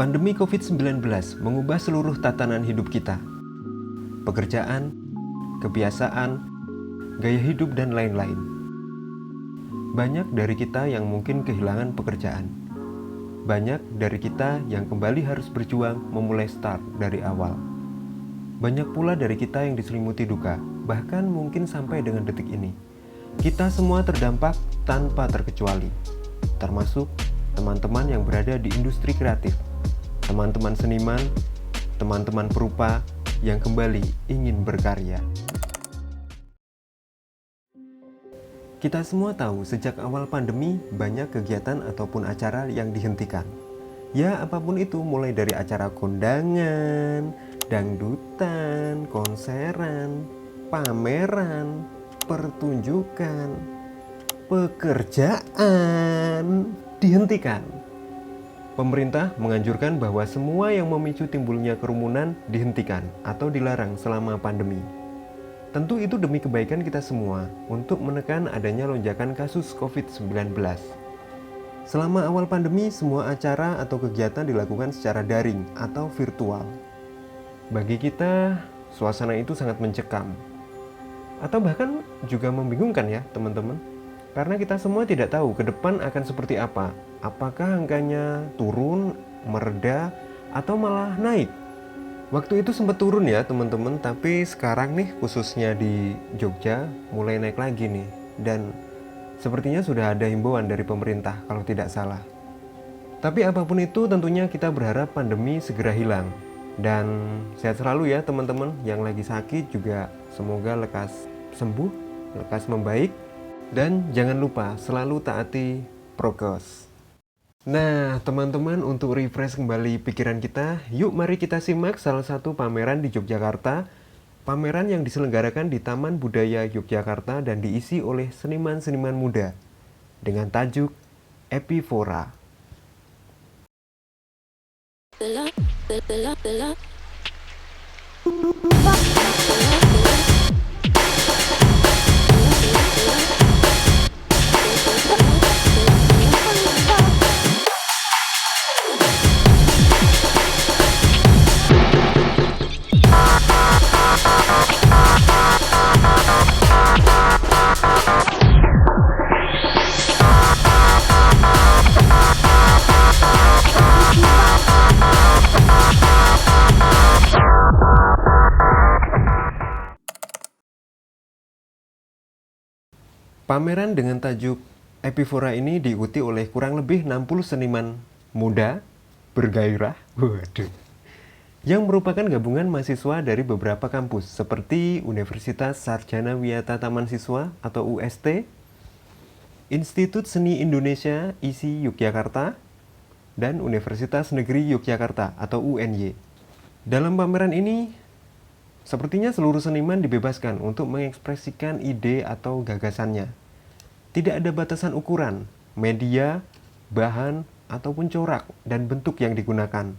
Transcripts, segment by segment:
Pandemi COVID-19 mengubah seluruh tatanan hidup kita. Pekerjaan, kebiasaan, gaya hidup, dan lain-lain. Banyak dari kita yang mungkin kehilangan pekerjaan. Banyak dari kita yang kembali harus berjuang memulai start dari awal. Banyak pula dari kita yang diselimuti duka, bahkan mungkin sampai dengan detik ini. Kita semua terdampak tanpa terkecuali, termasuk teman-teman yang berada di industri kreatif, teman-teman seniman, teman-teman perupa yang kembali ingin berkarya. Kita semua tahu sejak awal pandemi banyak kegiatan ataupun acara yang dihentikan. Ya apapun itu, mulai dari acara kondangan, dangdutan, konseran, pameran, pertunjukan, pekerjaan dihentikan. Pemerintah menganjurkan bahwa semua yang memicu timbulnya kerumunan dihentikan atau dilarang selama pandemi. Tentu itu demi kebaikan kita semua untuk menekan adanya lonjakan kasus COVID-19. Selama awal pandemi, semua acara atau kegiatan dilakukan secara daring atau virtual. Bagi kita, suasana itu sangat mencekam. Atau bahkan juga membingungkan ya teman-teman. Karena kita semua tidak tahu ke depan akan seperti apa. Apakah angkanya turun, mereda, atau malah naik? Waktu itu sempat turun ya teman-teman, tapi sekarang nih khususnya di Jogja mulai naik lagi nih. Dan sepertinya sudah ada himbauan dari pemerintah kalau tidak salah. Tapi apapun itu tentunya kita berharap pandemi segera hilang. Dan sehat selalu ya teman-teman yang lagi sakit juga, semoga lekas sembuh, lekas membaik. Dan jangan lupa selalu taati prokes. Nah teman-teman, untuk refresh kembali pikiran kita, yuk mari kita simak salah satu pameran di Yogyakarta. Pameran yang diselenggarakan di Taman Budaya Yogyakarta dan diisi oleh seniman-seniman muda dengan tajuk Epifora. Pameran dengan tajuk Epifora ini diikuti oleh kurang lebih 60 seniman muda bergairah, yang merupakan gabungan mahasiswa dari beberapa kampus seperti Universitas Sarjana Wiyata Taman Siswa atau UST, Institut Seni Indonesia ISI Yogyakarta, dan Universitas Negeri Yogyakarta atau UNY. Dalam pameran ini, sepertinya seluruh seniman dibebaskan untuk mengekspresikan ide atau gagasannya. Tidak ada batasan ukuran, media, bahan, ataupun corak dan bentuk yang digunakan.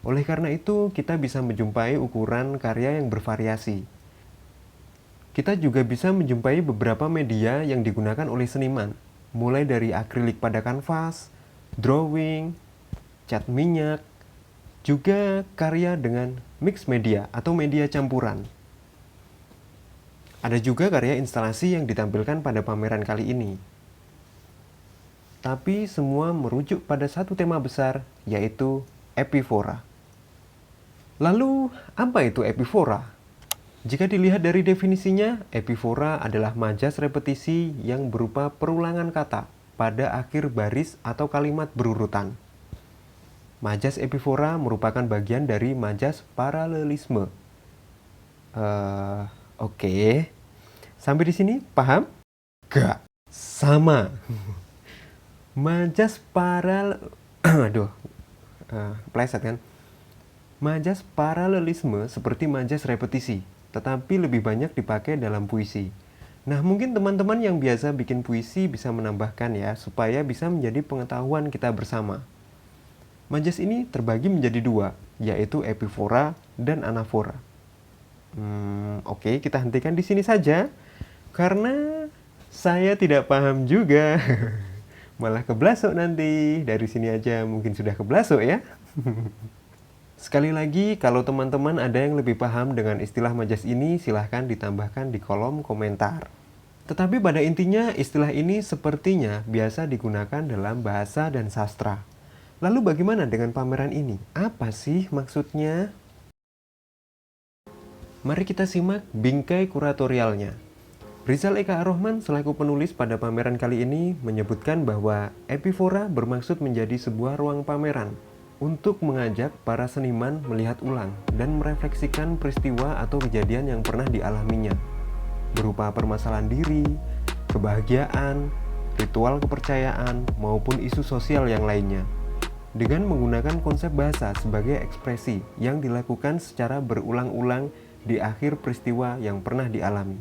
Oleh karena itu, kita bisa menjumpai ukuran karya yang bervariasi. Kita juga bisa menjumpai beberapa media yang digunakan oleh seniman, mulai dari akrilik pada kanvas, drawing, cat minyak, juga karya dengan mix media atau media campuran. Ada juga karya instalasi yang ditampilkan pada pameran kali ini. Tapi semua merujuk pada satu tema besar, yaitu Epifora. Lalu, apa itu Epifora? Jika dilihat dari definisinya, Epifora adalah majas repetisi yang berupa perulangan kata pada akhir baris atau kalimat berurutan. Majas Epifora merupakan bagian dari majas paralelisme. Oke. Sampai di sini paham? Gak. Sama. Majas pleset kan? Majas paralelisme seperti majas repetisi, tetapi lebih banyak dipakai dalam puisi. Nah, mungkin teman-teman yang biasa bikin puisi bisa menambahkan ya, supaya bisa menjadi pengetahuan kita bersama. Majas ini terbagi menjadi dua, yaitu epifora dan anafora. Oke, kita hentikan di sini saja, karena saya tidak paham juga. Malah keblasok nanti. Dari sini aja mungkin sudah keblasok ya. Sekali lagi, kalau teman-teman ada yang lebih paham dengan istilah majas ini, silahkan ditambahkan di kolom komentar. Tetapi pada intinya, istilah ini sepertinya biasa digunakan dalam bahasa dan sastra. Lalu bagaimana dengan pameran ini? Apa sih maksudnya? Mari kita simak bingkai kuratorialnya. Rizal Eka Ar-Rahman selaku penulis pada pameran kali ini menyebutkan bahwa Epifora bermaksud menjadi sebuah ruang pameran untuk mengajak para seniman melihat ulang dan merefleksikan peristiwa atau kejadian yang pernah dialaminya, berupa permasalahan diri, kebahagiaan, ritual kepercayaan, maupun isu sosial yang lainnya, dengan menggunakan konsep bahasa sebagai ekspresi yang dilakukan secara berulang-ulang di akhir peristiwa yang pernah dialami,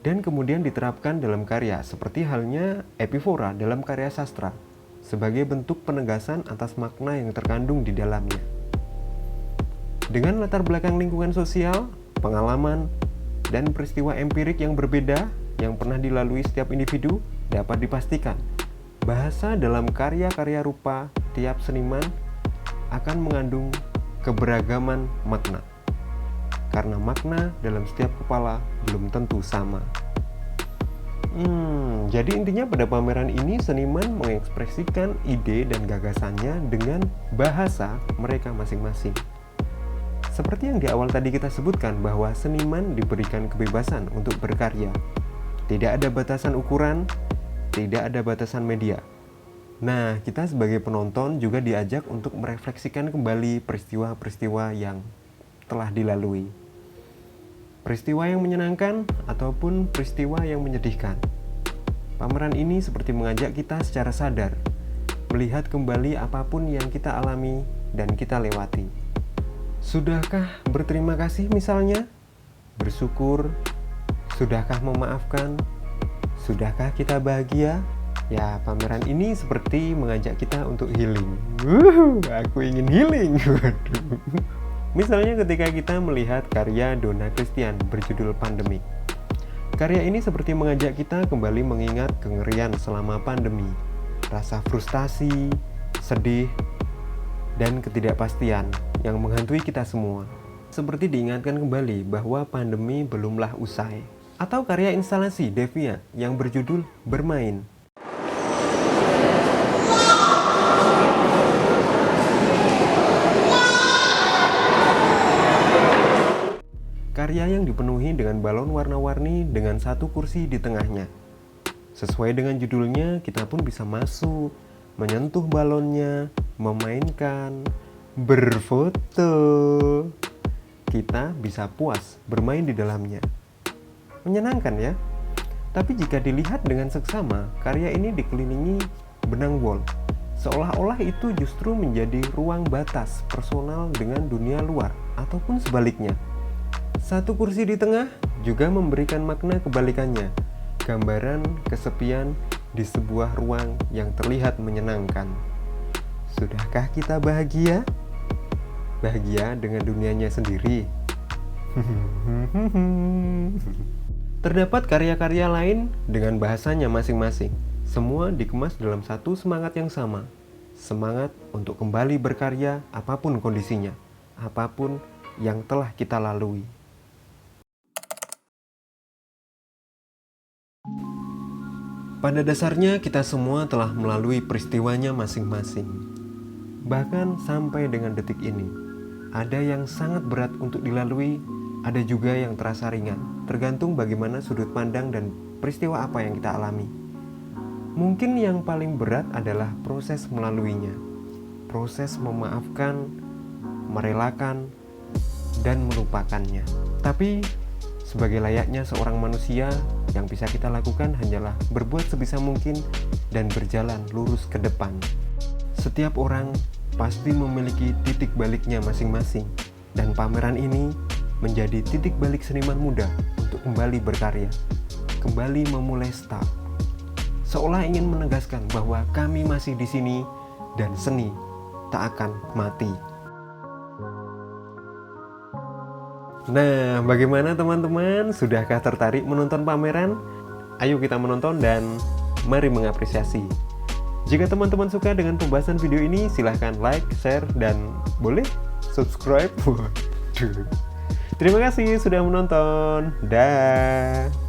dan kemudian diterapkan dalam karya seperti halnya Epifora dalam karya sastra sebagai bentuk penegasan atas makna yang terkandung di dalamnya. Dengan latar belakang lingkungan sosial, pengalaman, dan peristiwa empirik yang berbeda yang pernah dilalui setiap individu, dapat dipastikan bahasa dalam karya-karya rupa tiap seniman akan mengandung keberagaman makna. Karena makna dalam setiap kepala belum tentu sama. Jadi intinya pada pameran ini seniman mengekspresikan ide dan gagasannya dengan bahasa mereka masing-masing. Seperti yang di awal tadi kita sebutkan bahwa seniman diberikan kebebasan untuk berkarya. Tidak ada batasan ukuran, tidak ada batasan media. Nah, kita sebagai penonton juga diajak untuk merefleksikan kembali peristiwa-peristiwa yang telah dilalui. Peristiwa yang menyenangkan ataupun peristiwa yang menyedihkan. Pameran ini seperti mengajak kita secara sadar melihat kembali apapun yang kita alami dan kita lewati. Sudahkah berterima kasih misalnya? Bersyukur? Sudahkah memaafkan? Sudahkah kita bahagia? Ya, pameran ini seperti mengajak kita untuk healing. Aku ingin healing. Waduh. Misalnya ketika kita melihat karya Donna Christian berjudul Pandemic. Karya ini seperti mengajak kita kembali mengingat kengerian selama pandemi, rasa frustasi, sedih, dan ketidakpastian yang menghantui kita semua. Seperti diingatkan kembali bahwa pandemi belumlah usai. Atau karya instalasi Devia yang berjudul Bermain. Karya yang dipenuhi dengan balon warna-warni dengan satu kursi di tengahnya. Sesuai dengan judulnya, kita pun bisa masuk, menyentuh balonnya, memainkan, berfoto. Kita bisa puas bermain di dalamnya. Menyenangkan ya? Tapi jika dilihat dengan seksama, karya ini dikelilingi benang wol. Seolah-olah itu justru menjadi ruang batas personal dengan dunia luar, ataupun sebaliknya. Satu kursi di tengah juga memberikan makna kebalikannya, gambaran kesepian di sebuah ruang yang terlihat menyenangkan. Sudahkah kita bahagia? Bahagia dengan dunianya sendiri. Terdapat karya-karya lain dengan bahasanya masing-masing. Semua dikemas dalam satu semangat yang sama. Semangat untuk kembali berkarya apapun kondisinya, apapun yang telah kita lalui. Pada dasarnya kita semua telah melalui peristiwanya masing-masing. Bahkan sampai dengan detik ini, ada yang sangat berat untuk dilalui, ada juga yang terasa ringan, tergantung bagaimana sudut pandang dan peristiwa apa yang kita alami. Mungkin yang paling berat adalah proses melaluinya, proses memaafkan, merelakan, dan melupakannya. Tapi sebagai layaknya seorang manusia, yang bisa kita lakukan hanyalah berbuat sebisa mungkin dan berjalan lurus ke depan. Setiap orang pasti memiliki titik baliknya masing-masing, dan pameran ini menjadi titik balik seniman muda untuk kembali berkarya, kembali memulai start. Seolah ingin menegaskan bahwa kami masih di sini dan seni tak akan mati. Nah, bagaimana teman-teman? Sudahkah tertarik menonton pameran? Ayo kita menonton dan mari mengapresiasi. Jika teman-teman suka dengan pembahasan video ini, silahkan like, share, dan boleh subscribe. Waduh. Terima kasih sudah menonton. Dah.